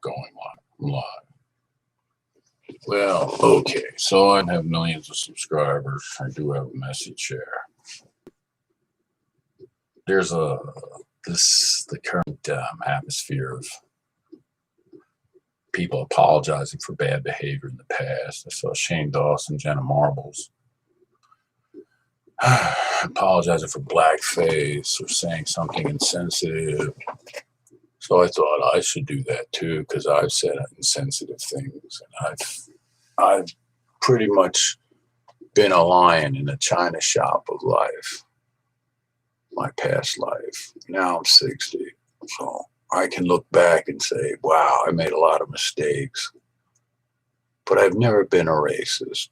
going live. Well, okay, so I have millions of subscribers. I do have a message share. There's the current atmosphere of people apologizing for bad behavior in the past. I saw Shane Dawson, Jenna Marbles apologizing for blackface or saying something insensitive. So I thought I should do that too, because I've said insensitive things, and I've pretty much been a lion in a china shop of life, my past life. Now I'm 60, so I can look back and say, wow, I made a lot of mistakes, but I've never been a racist.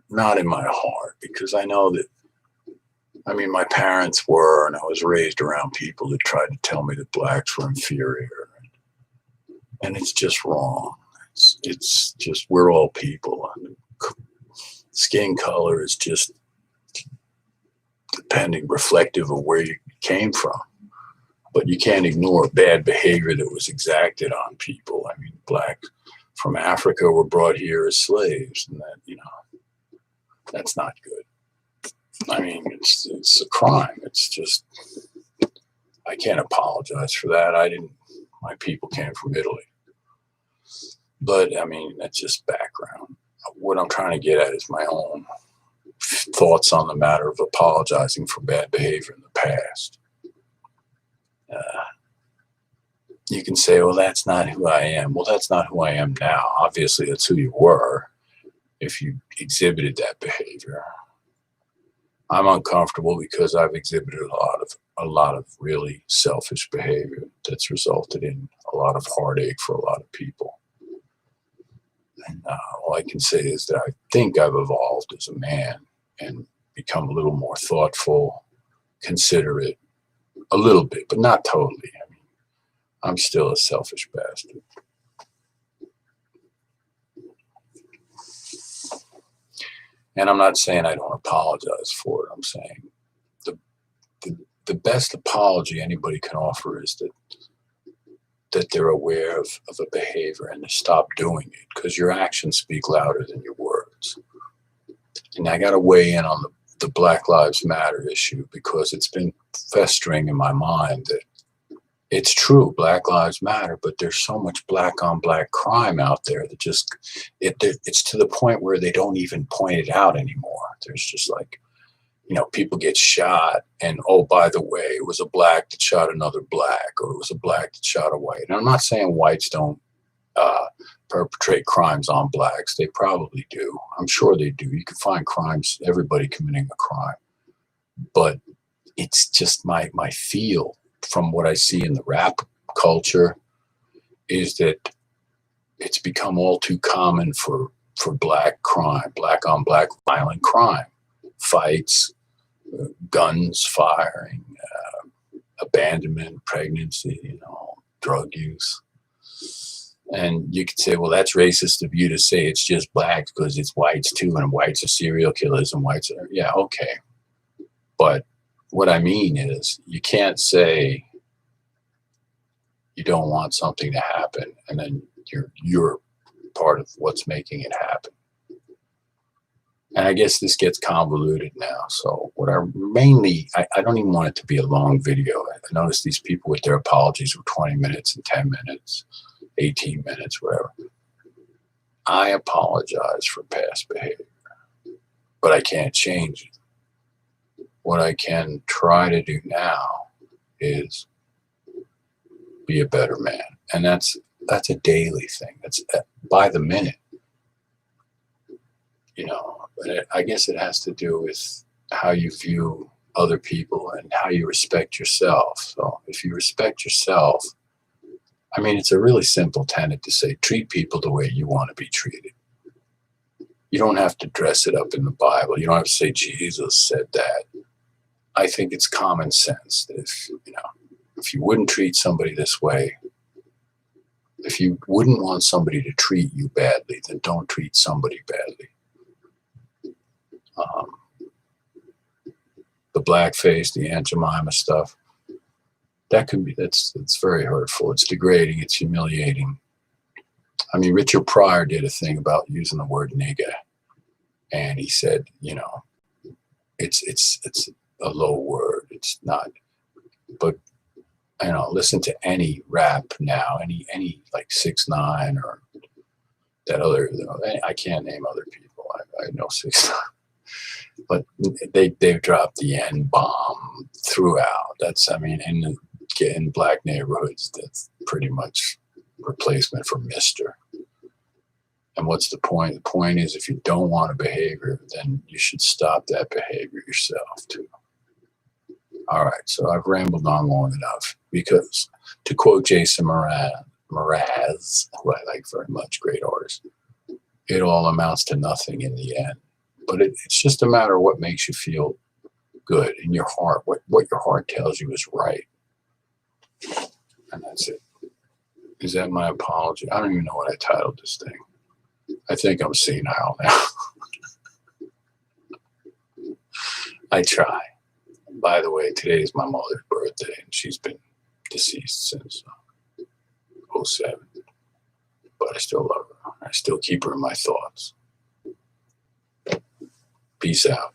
Not in my heart, because I know that, I mean, my parents were, and I was raised around people that tried to tell me that blacks were inferior. And it's just wrong. It's just, we're all people. Skin color is just reflective of where you came from. But you can't ignore bad behavior that was exacted on people. I mean, blacks from Africa were brought here as slaves, and that, that's not good. I mean, it's a crime. It's just, I can't apologize for that. My people came from Italy. But I mean, that's just background. What I'm trying to get at is my own thoughts on the matter of apologizing for bad behavior in the past. You can say, well, that's not who I am. Well, that's not who I am now. Obviously, that's who you were if you exhibited that behavior. I'm uncomfortable because I've exhibited a lot of really selfish behavior that's resulted in a lot of heartache for a lot of people. And all I can say is that I think I've evolved as a man and become a little more thoughtful, considerate, a little bit, but not totally. I mean, I'm still a selfish bastard. And I'm not saying I don't apologize for it. I'm saying the best apology anybody can offer is that they're aware of a behavior and to stop doing it, because your actions speak louder than your words. And I got to weigh in on the Black Lives Matter issue, because it's been festering in my mind that it's true, Black Lives Matter, but there's so much black on black crime out there that just, it's to the point where they don't even point it out anymore. There's just like, people get shot and, oh, by the way, it was a black that shot another black, or it was a black that shot a white. And I'm not saying whites don't perpetrate crimes on blacks. They probably do. I'm sure they do. You can find crimes, everybody committing a crime. But it's just my feel from what I see in the rap culture is that it's become all too common for black crime, black on black violent crime, fights, guns firing, abandonment, pregnancy, drug use. And you could say, well, that's racist of you to say it's just blacks because it's whites too, and whites are serial killers and whites are, yeah, okay. But what I mean is, you can't say you don't want something to happen and then you're part of what's making it happen. And I guess this gets convoluted now. So what I don't even want it to be a long video. I noticed these people with their apologies were 20 minutes and 10 minutes, 18 minutes, whatever. I apologize for past behavior, but I can't change it. What I can try to do now is be a better man. And that's a daily thing. That's by the minute. But I guess it has to do with how you view other people and how you respect yourself. So if you respect yourself, I mean, it's a really simple tenet to say, treat people the way you want to be treated. You don't have to dress it up in the Bible. You don't have to say Jesus said that. I think it's common sense that if you wouldn't treat somebody this way, if you wouldn't want somebody to treat you badly, then don't treat somebody badly. The blackface, the Aunt Jemima stuff, That can be, it's very hurtful. It's degrading. It's humiliating. I mean, Richard Pryor did a thing about using the word nigga, and he said, you know, it's a low word. It's not, but you know, listen to any rap now, any like 6ix9ine or that other. You know, I can't name other people. I know 6ix9ine, but they've dropped the N bomb throughout. That's, I mean, in black neighborhoods, that's pretty much replacement for Mister. And what's the point? The point is, if you don't want a behavior, then you should stop that behavior yourself too. All right, so I've rambled on long enough because, to quote Jason Mraz, who I like very much, great artist, it all amounts to nothing in the end. But it's just a matter of what makes you feel good in your heart, what your heart tells you is right. And that's it. Is that my apology? I don't even know what I titled this thing. I think I'm senile now. I try. By the way, today is my mother's birthday, and she's been deceased since 07. But I still love her. I still keep her in my thoughts. Peace out.